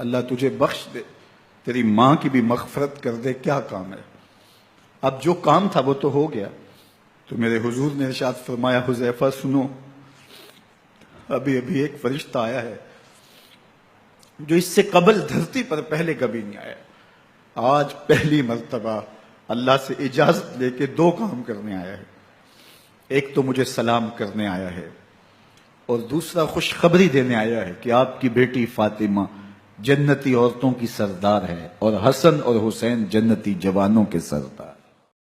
اللہ تجھے بخش دے، تیری ماں کی بھی مغفرت کر دے، کیا کام ہے؟ اب جو کام تھا وہ تو ہو گیا۔ تو میرے حضور نے ارشاد فرمایا حذیفہ سنو، ابھی ابھی ایک فرشتہ آیا ہے جو اس سے قبل دھرتی پر پہلے کبھی نہیں آیا، آج پہلی مرتبہ اللہ سے اجازت لے کے 2 کام کرنے آیا ہے۔ ایک تو مجھے سلام کرنے آیا ہے، اور دوسرا خوشخبری دینے آیا ہے کہ آپ کی بیٹی فاطمہ جنتی عورتوں کی سردار ہے، اور حسن اور حسین جنتی جوانوں کے سردار۔